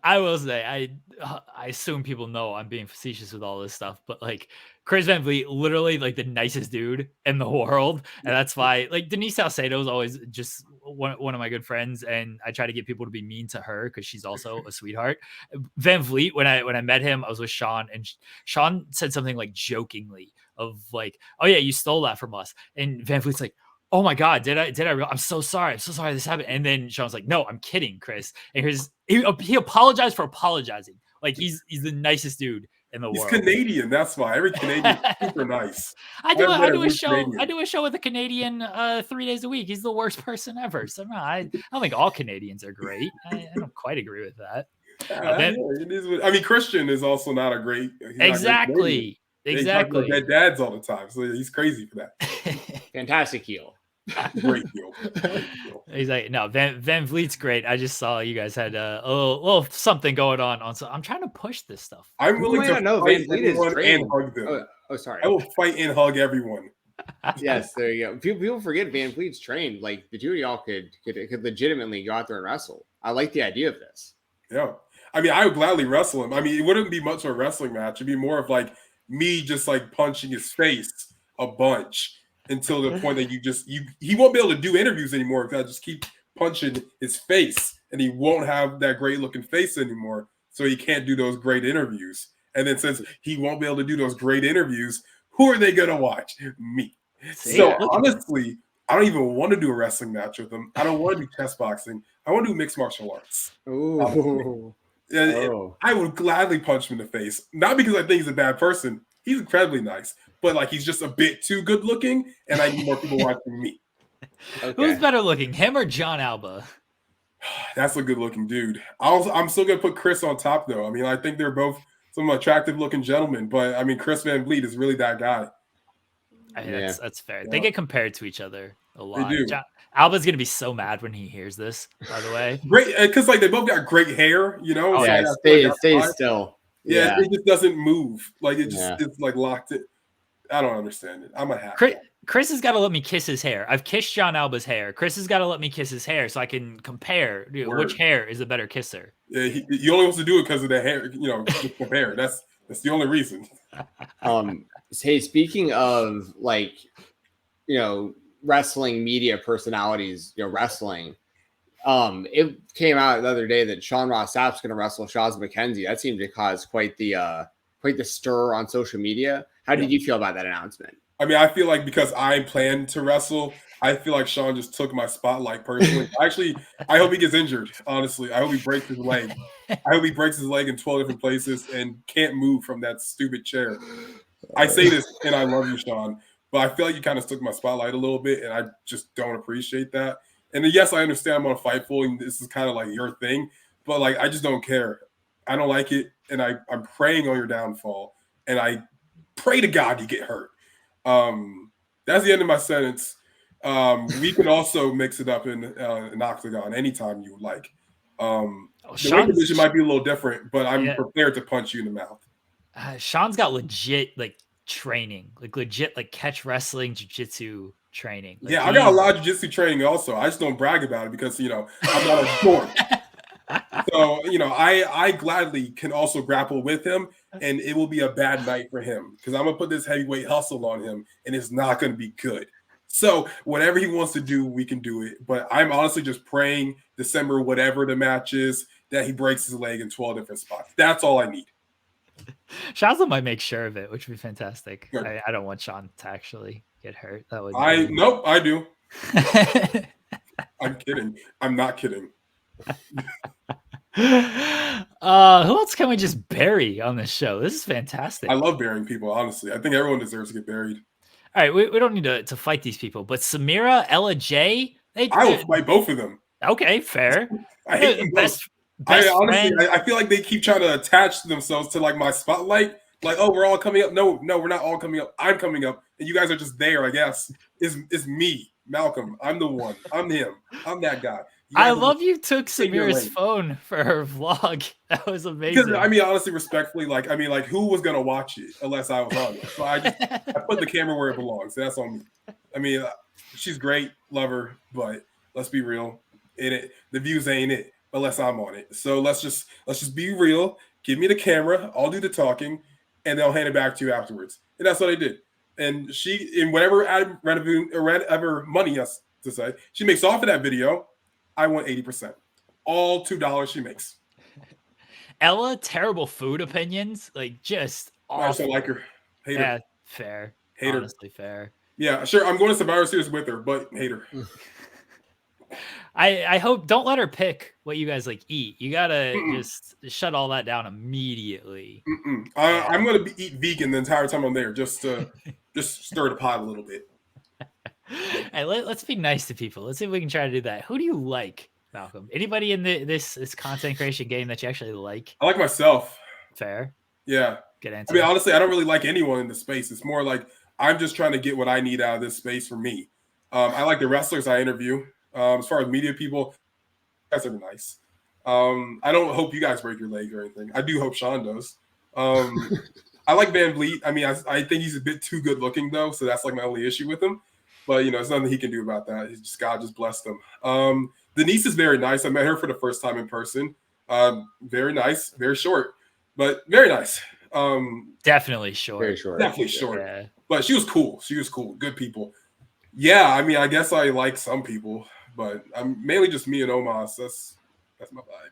I will say, I assume people know I'm being facetious with all this stuff, but like Chris Van Vliet, literally like the nicest dude in the world, and that's why like Denise Salcedo is always just one of my good friends, and I try to get people to be mean to her because she's also a sweetheart. Van Vliet, when I met him, I was with Sean, and Sean said something like jokingly of like, "Oh yeah, you stole that from us," and Van Vliet's like, "Oh my God, did I? I'm so sorry. I'm so sorry this happened." And then Sean's like, "No, I'm kidding, Chris." And he apologized for apologizing. Like he's the nicest dude in the world.
He's Canadian. That's why every Canadian is super nice.
I do a show. Canadian. I do a show with a Canadian 3 days a week. He's the worst person ever. So no, I don't think all Canadians are great. I don't quite agree with that.
I mean, Christian is also not a great.
Exactly. Exactly.
He talks about dads all the time, so he's crazy for that.
Fantastic heel.
Great heel.
He's like, no, Van Vliet's great. I just saw you guys had a little something going on. So I'm trying to push this stuff.
I'm willing to
know Van Vliet is
and hug them.
Oh, sorry.
I will fight and hug everyone.
Yes, there you go. People forget Van Vliet's trained. Like the two of y'all could legitimately go out there and wrestle. I like the idea of this.
Yeah, I mean, I would gladly wrestle him. I mean, it wouldn't be much of a wrestling match. It'd be more of like me just like punching his face a bunch. Until the point that he won't be able to do interviews anymore because I just keep punching his face, and he won't have that great looking face anymore, so he can't do those great interviews. And then since he won't be able to do those great interviews, who are they gonna watch? Me. So honestly, I don't even want to do a wrestling match with him. I don't want to do chess boxing. I want to do mixed martial arts.
Ooh.
I would gladly punch him in the face, not because I think he's a bad person. He's incredibly nice. But like he's just a bit too good looking, and I need more people watching me.
Okay. Who's better looking, him or John Alba?
That's a good looking dude. I'm still gonna put Chris on top though. I mean, I think they're both some attractive looking gentlemen, but I mean, Chris Van Vliet is really that guy.
That's fair. Yeah. They get compared to each other a lot.
They do.
Alba's gonna be so mad when he hears this. By the way,
great because like they both got great hair, you know.
Oh, yeah, stay still.
Yeah, it just doesn't move. Like it just it's like locked in. I don't understand it. I'm a hack.
Chris has got to let me kiss his hair. I've kissed John Alba's hair. Chris has got to let me kiss his hair so I can compare which hair is a better kisser.
Yeah, he only wants to do it because of the hair. You know, just compare. That's the only reason.
Hey, speaking of like, wrestling media personalities, wrestling. It came out the other day that Sean Ross Sapp's going to wrestle Shaz McKenzie. That seemed to cause quite the stir on social media. How did you feel about that announcement?
I mean, I feel like because I planned to wrestle, I feel like Sean just took my spotlight personally. Actually, I hope he gets injured, honestly. I hope he breaks his leg. I hope he breaks his leg in 12 different places and can't move from that stupid chair. I say this, and I love you, Sean, but I feel like you kind of took my spotlight a little bit, and I just don't appreciate that. And then, yes, I understand I'm on Fightful, and this is kind of like your thing, but like I just don't care. I don't like it, and I'm praying on your downfall, and I pray to God you get hurt. That's the end of my sentence. We can also mix it up in an octagon anytime you would like. The weight division might be a little different, but I'm prepared to punch you in the mouth.
Sean's got legit like training, like legit like catch wrestling, jiu-jitsu training. Like,
I got a lot of jiu-jitsu training also. I just don't brag about it because I'm not a dork. So, I gladly can also grapple with him, and it will be a bad night for him because I'm going to put this heavyweight hustle on him, and it's not going to be good. So whatever he wants to do, we can do it. But I'm honestly just praying December, whatever the match is, that he breaks his leg in 12 different spots. That's all I need.
Shazza might make sure of it, which would be fantastic. I don't want Sean to actually get hurt. That would
Nope, I do. I'm kidding. I'm not kidding.
Who else can we just bury on this show? This is fantastic.
I love burying people, honestly. I think everyone deserves to get buried.
All right, we don't need to fight these people, but Samira, Ella J,
I will fight both of them.
Okay, fair.
I hate them both. I feel like they keep trying to attach themselves to like my spotlight. Like, oh, we're all coming up. No, we're not all coming up. I'm coming up, and you guys are just there. I guess it's me, Malcolm. I'm the one. I'm him. I'm that guy.
I love you took Samira's phone for her vlog. That was amazing.
Because I mean, honestly, respectfully, who was gonna watch it unless I was on it? So I put the camera where it belongs. So that's on me. I mean, she's great, love her, but let's be real. The views ain't it unless I'm on it. So let's just be real. Give me the camera. I'll do the talking, and they'll hand it back to you afterwards. And that's what I did. And she, in whatever whatever money, yes, to say, she makes off of that video, I want 80%. All $2 she makes.
Ella, terrible food opinions, like just awful.
I also like her. Hate her.
Fair.
Hate
Honestly, fair.
Yeah, sure. I'm going to Survivor Series with her, but hate her.
I hope don't let her pick what you guys like eat. You gotta just shut all that down immediately.
I'm gonna eat vegan the entire time I'm there, just to stir the pot a little bit.
Hey, let's be nice to people. Let's see if we can try to do that. Who do you like, Malcolm? Anybody in this content creation game that you actually like?
I like myself.
Fair.
Yeah.
Good answer.
I mean, honestly, I don't really like anyone in the space. It's more like I'm just trying to get what I need out of this space for me. I like the wrestlers I interview. As far as media people, you guys are nice. I don't hope you guys break your leg or anything. I do hope Sean does. I like Van Vliet. I mean, I think he's a bit too good looking though, so that's like my only issue with him. But there's nothing he can do about that. God just blessed him. Denise is very nice. I met her for the first time in person. Very nice, very short, but very nice.
Definitely short.
Very short.
Definitely short.
Yeah.
But she was cool. Good people. Yeah, I mean, I guess I like some people, but I'm mainly just me and Omas. That's my vibe.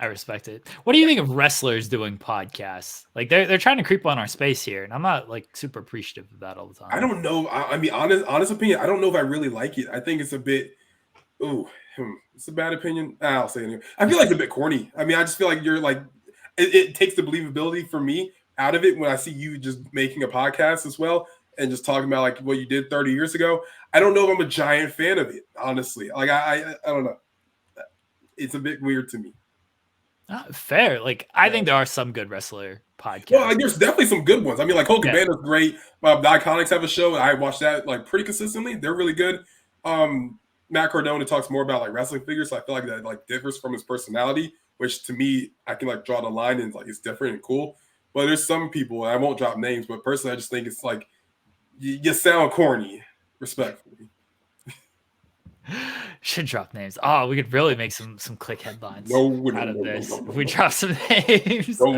I respect it. What do you think of wrestlers doing podcasts? Like they're trying to creep on our space here, and I'm not like super appreciative of that all the time.
I don't know. I mean, honest opinion, I don't know if I really like it. I think it's a bit. It's a bad opinion. I'll say it anyway. I feel like it's a bit corny. I mean, I just feel like you're like it takes the believability for me out of it when I see you just making a podcast as well and just talking about like what you did 30 years ago. I don't know if I'm a giant fan of it, honestly. Like I don't know. It's a bit weird to me.
Fair. Like I think there are some good wrestler podcasts.
Well, like, there's definitely some good ones. I mean, like Hulk Cabana's great. The Iconics have a show, and I watch that like pretty consistently. They're really good. Matt Cardona talks more about like wrestling figures, so I feel like that like differs from his personality, which to me I can like draw the line and like it's different and cool. But there's some people, and I won't drop names, but personally I just think it's like you sound corny, respectfully.
Should drop names. Oh, we could really make some click headlines out of this if we drop some names.
No.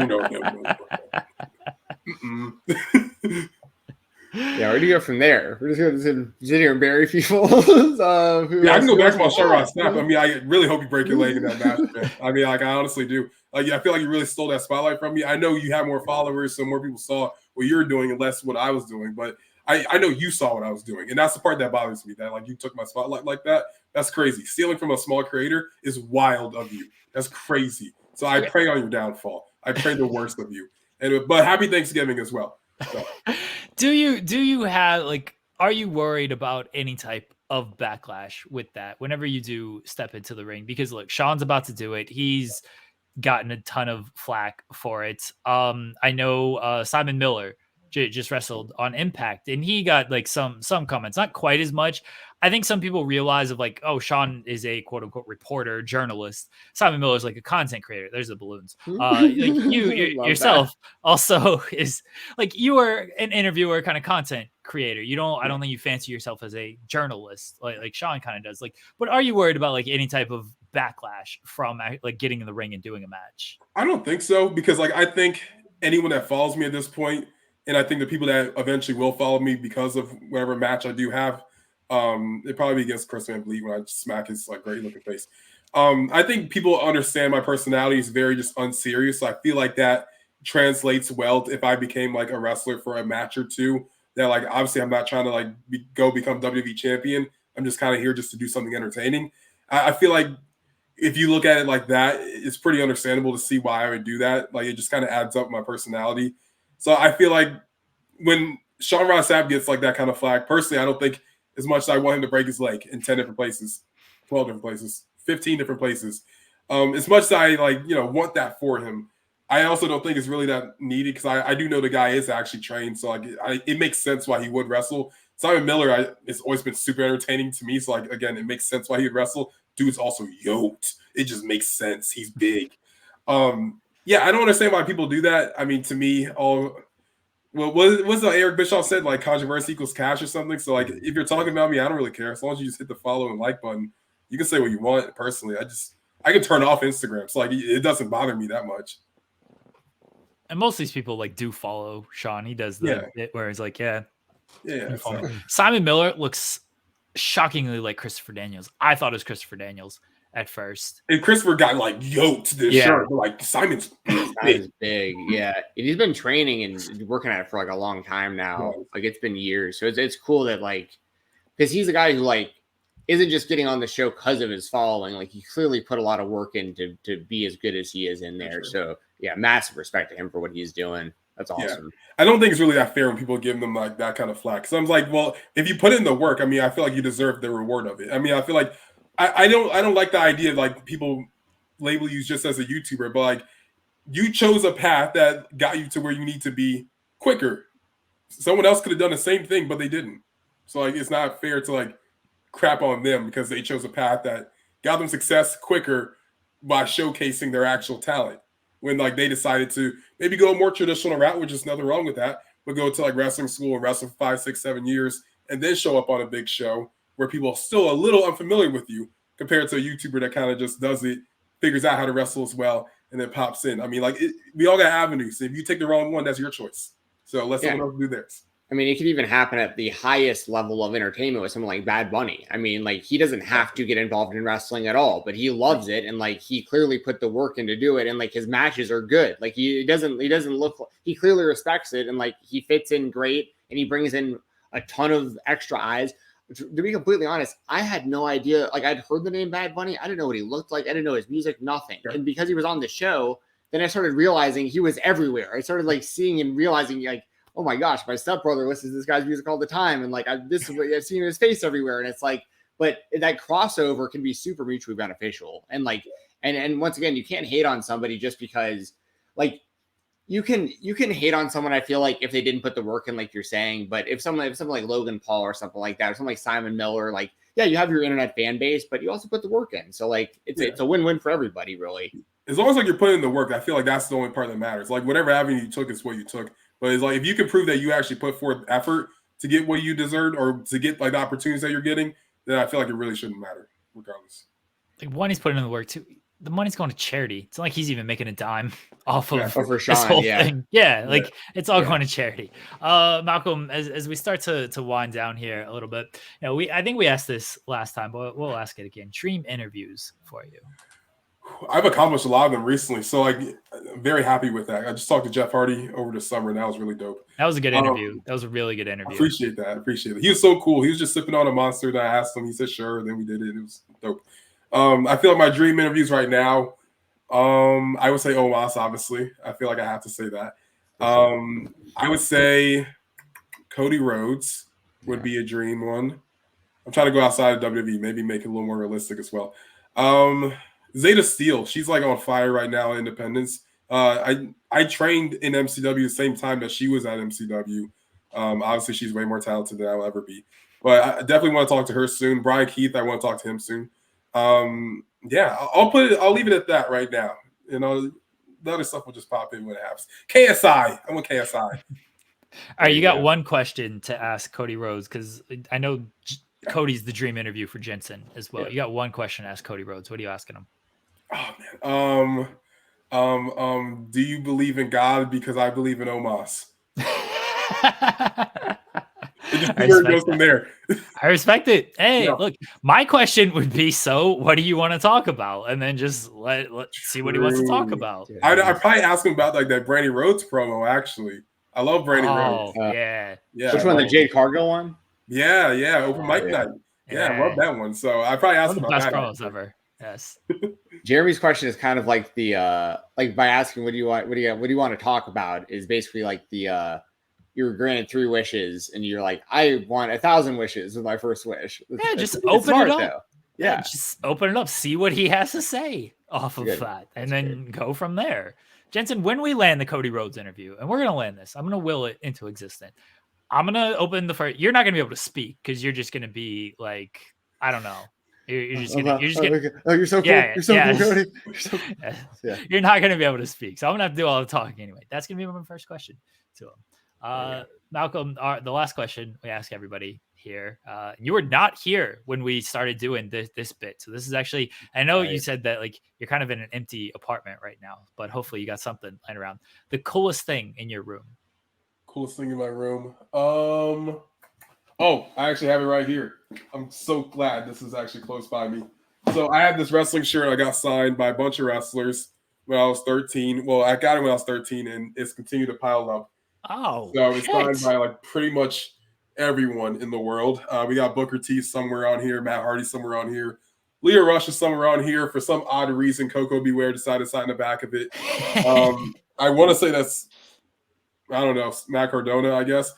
Yeah, where do you go from there? We're just going to sit here and bury people.
I can go back to my show snap. I mean, I really hope you break your leg in that match, man. I mean, like I honestly do. Like, I feel like you really stole that spotlight from me. I know you have more followers, so more people saw what you're doing and less what I was doing. But I know you saw what I was doing, and that's the part that bothers me. That like you took my spotlight like that. That's crazy. Stealing from a small creator is wild of you. That's crazy. So I pray on your downfall. I pray the worst of you. But happy Thanksgiving as well. So.
Do you have like? Are you worried about any type of backlash with that whenever you do step into the ring? Because look, Sean's about to do it. He's gotten a ton of flack for it. I know Simon Miller just wrestled on Impact, and he got like some comments, not quite as much. I think some people realize of like, oh, Sean is a quote unquote reporter, journalist. Simon Miller is like a content creator. There's the balloons. Like you yourself that. Also is like you are an interviewer, kind of content creator. I don't think you fancy yourself as a journalist like Sean kind of does. Like, but are you worried about like any type of backlash from like getting in the ring and doing a match?
I don't think so, because like I think anyone that follows me at this point, and I think the people that eventually will follow me because of whatever match I do have, it'd probably be against Chris Van Vliet when I smack his like great looking face. I think people understand my personality is very just unserious. So I feel like that translates well if I became like a wrestler for a match or two. That like obviously I'm not trying to like become WWE champion. I'm just kind of here just to do something entertaining. I feel like if you look at it like that, it's pretty understandable to see why I would do that. Like, it just kind of adds up my personality. So I feel like when Sean Ross Sapp gets like that kind of flag, personally, I don't think as much as I want him to break his leg in 10 different places, 12 different places, 15 different places. As much as I want that for him, I also don't think it's really that needed because I do know the guy is actually trained. So like it makes sense why he would wrestle. Simon Miller, it's always been super entertaining to me. So like, again, it makes sense why he would wrestle. Dude's also yoked. It just makes sense. He's big. Yeah, I don't understand why people do that. I mean, to me, what's the Eric Bischoff said? Like, controversy equals cash or something. So like, if you're talking about me, I don't really care. As long as you just hit the follow and like button, you can say what you want. Personally, I can turn off Instagram. So like, it doesn't bother me that much.
And most of these people like do follow Sean. He does it where it's like, yeah. So. Simon Miller looks shockingly like Christopher Daniels. I thought it was Christopher Daniels at first.
And Christopher got like yoked this shirt. Like Simon's
big. Yeah. And he's been training and working at it for like a long time now. Yeah. Like it's been years. So it's cool that like, because he's a guy who like isn't just getting on the show because of his following. Like he clearly put a lot of work in to be as good as he is in there. Sure. So yeah, massive respect to him for what he's doing. That's awesome. Yeah.
I don't think it's really that fair when people give them like that kind of flack. So I'm like, well, if you put in the work, I mean, I feel like you deserve the reward of it. I mean, I feel like I don't like the idea of like people label you just as a YouTuber, but like you chose a path that got you to where you need to be quicker. Someone else could have done the same thing, but they didn't. So like, it's not fair to like crap on them because they chose a path that got them success quicker by showcasing their actual talent. When like they decided to maybe go a more traditional route, which is nothing wrong with that, but go to like wrestling school and wrestle for 5, 6, 7 years and then show up on a big show where people are still a little unfamiliar with you compared to a YouTuber that kind of just does it, figures out how to wrestle as well, and then pops in. I mean, like we all got avenues. If you take the wrong one, that's your choice. So let someone else do theirs.
I mean, it could even happen at the highest level of entertainment with someone like Bad Bunny. I mean, like he doesn't have to get involved in wrestling at all, but he loves it. And like, he clearly put the work in to do it. And like his matches are good. Like he doesn't look, he clearly respects it. And like, he fits in great and he brings in a ton of extra eyes. To be completely honest, I had no idea. Like I'd heard the name Bad Bunny. I didn't know what he looked like. I didn't know his music, nothing. Sure. And because he was on the show, then I started realizing he was everywhere. I started like seeing and realizing like, oh my gosh, my stepbrother listens to this guy's music all the time. And like, I've seen his face everywhere. And it's like, but that crossover can be super mutually beneficial. And like, and once again, you can't hate on somebody just because like you can hate on someone. I feel like if they didn't put the work in, like you're saying, but if someone like Logan Paul or something like that, or something like Simon Miller, like, yeah, you have your internet fan base, but you also put the work in. So like, it's a win-win for everybody, really.
As long as like you're putting in the work, I feel like that's the only part that matters. Like whatever avenue you took is what you took. But it's like if you can prove that you actually put forth effort to get what you deserve or to get like the opportunities that you're getting, then I feel like it really shouldn't matter, regardless.
Like one, he's putting in the work too. The money's going to charity. It's not like he's even making a dime off of
for
this
Sean,
whole thing. Yeah, like it's all going to charity. Malcolm, as we start to wind down here a little bit, I think we asked this last time, but we'll ask it again. Dream interviews for you.
I've accomplished a lot of them recently, so like I'm very happy with that. I just talked to Jeff Hardy over the summer, and that was really dope.
That was a good interview. That was a really good interview.
I appreciate that. He was so cool. He was just sipping on a Monster that I asked him. He said sure, and then we did it. It was dope. I feel like my dream interviews right now, I would say Omas, obviously. I feel like I have to say that. I would say Cody Rhodes would be a dream one. I'm trying to go outside of WWE, maybe make it a little more realistic as well. Zeta Steele, she's like on fire right now in Independence. I trained in MCW the same time that she was at MCW. Obviously, she's way more talented than I'll ever be. But I definitely want to talk to her soon. Brian Keith, I want to talk to him soon. Yeah, I'll leave it at that right now. The other stuff will just pop in when it happens. KSI, I want KSI.
All right, you got one question to ask Cody Rhodes because I know Cody's the dream interview for Jensen as well. Yeah. You got one question to ask Cody Rhodes. What are you asking him?
Oh man. Do you believe in God? Because I believe in Omas.
I respect it. Hey, look, my question would be, so what do you want to talk about? And then just let's see what he wants to talk about.
I'd probably ask him about like that Brandy Rhodes promo, actually. I love Brandy Rhodes.
Yeah.
Which one, the Jade Cargill one?
Yeah. Open mic night. Yeah, I love that one. So I probably asked him about
best
that.
promos ever. Yes.
Jeremy's question is kind of like the like by asking what do you want to talk about is basically like the you're granted 3 wishes and you're like, I want 1,000 wishes with my first wish.
Yeah, just open it up. Though.
Yeah,
just open it up. See what he has to say off of that, and then go from there. Jensen, when we land the Cody Rhodes interview, and we're gonna land this, I'm gonna will it into existence. I'm gonna open the first. You're not gonna be able to speak because you're just gonna be like, I don't know. You're just gonna.
Oh, you're so cool.
Yeah,
you're so cool, Cody. You're
so cool. Yeah. You're not gonna be able to speak, so I'm gonna have to do all the talking anyway. That's gonna be my first question to him. Malcolm, the last question we ask everybody here. You were not here when we started doing this bit, so this is actually. I know you said that like you're kind of in an empty apartment right now, but hopefully you got something lying around. The coolest thing in your room.
Coolest thing in my room. Oh, I actually have it right here. I'm so glad this is actually close by me. So I had this wrestling shirt I got signed by a bunch of wrestlers when I was 13. Well, I got it when I was 13, and it's continued to pile up.
Oh,
so it's signed by like pretty much everyone in the world. We got Booker T somewhere on here, Matt Hardy somewhere on here, Leo Rush is somewhere on here. For some odd reason, Coco Beware decided to sign the back of it. I want to say that's, I don't know, Matt Cardona, I guess.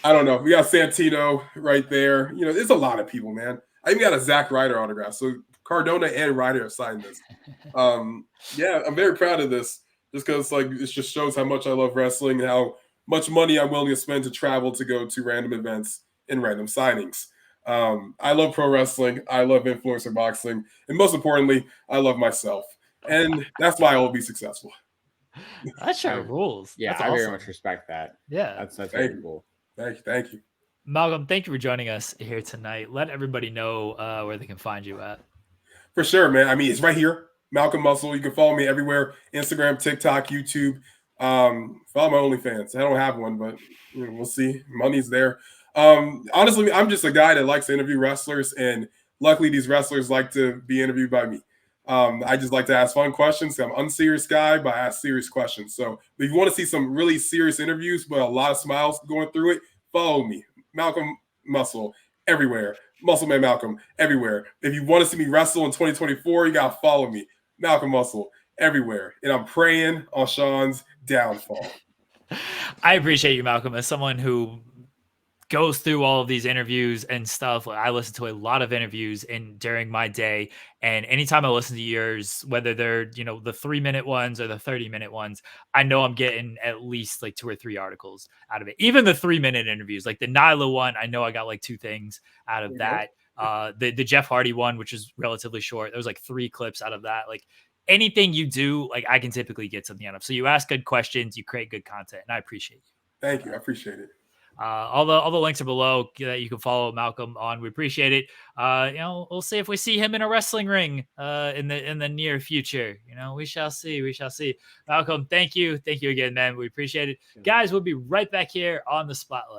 I don't know. We got Santino right there. You know, there's a lot of people, man. I even got a Zack Ryder autograph. So Cardona and Ryder have signed this. Yeah, I'm very proud of this just because like it just shows how much I love wrestling and how much money I'm willing to spend to travel to go to random events and random signings. I love pro wrestling. I love influencer boxing. And most importantly, I love myself. And that's why I will be successful.
That's your rules.
Yeah,
that's
I
awesome.
very much respect that.
Yeah.
That's very cool.
Thank you.
Malcolm, thank you for joining us here tonight. Let everybody know where they can find you at.
For sure, man. I mean, it's right here. Malcolm Muscle. You can follow me everywhere. Instagram, TikTok, YouTube. Follow my OnlyFans. I don't have one, but you know, we'll see. Money's there. Honestly, I'm just a guy that likes to interview wrestlers, and luckily these wrestlers like to be interviewed by me. I just like to ask fun questions. I'm an unserious guy, but I ask serious questions. So if you want to see some really serious interviews, but a lot of smiles going through it, follow me. Malcolm Muscle everywhere. MuscleManMalcolm everywhere. If you want to see me wrestle in 2024, you got to follow me. Malcolm Muscle everywhere. And I'm praying on Sean's downfall.
I appreciate you, Malcolm, as someone who goes through all of these interviews and stuff. I listen to a lot of interviews during my day, and anytime I listen to yours, whether they're, you know, the 3-minute ones or the 30-minute ones, I know I'm getting at least like 2 or 3 articles out of it. Even the 3-minute interviews, like the Nyla one, I know I got like 2 things out of that. The Jeff Hardy one, which is relatively short, there was like 3 clips out of that. Like anything you do, like I can typically get something out of. So you ask good questions, you create good content, and I appreciate you.
Thank you. I appreciate it.
All the links are below that you can follow Malcolm on. We appreciate it. You know, we'll see if we see him in a wrestling ring in the near future. You know, we shall see. We shall see. Malcolm, thank you again, man. We appreciate it, guys. We'll be right back here on the Spotlight.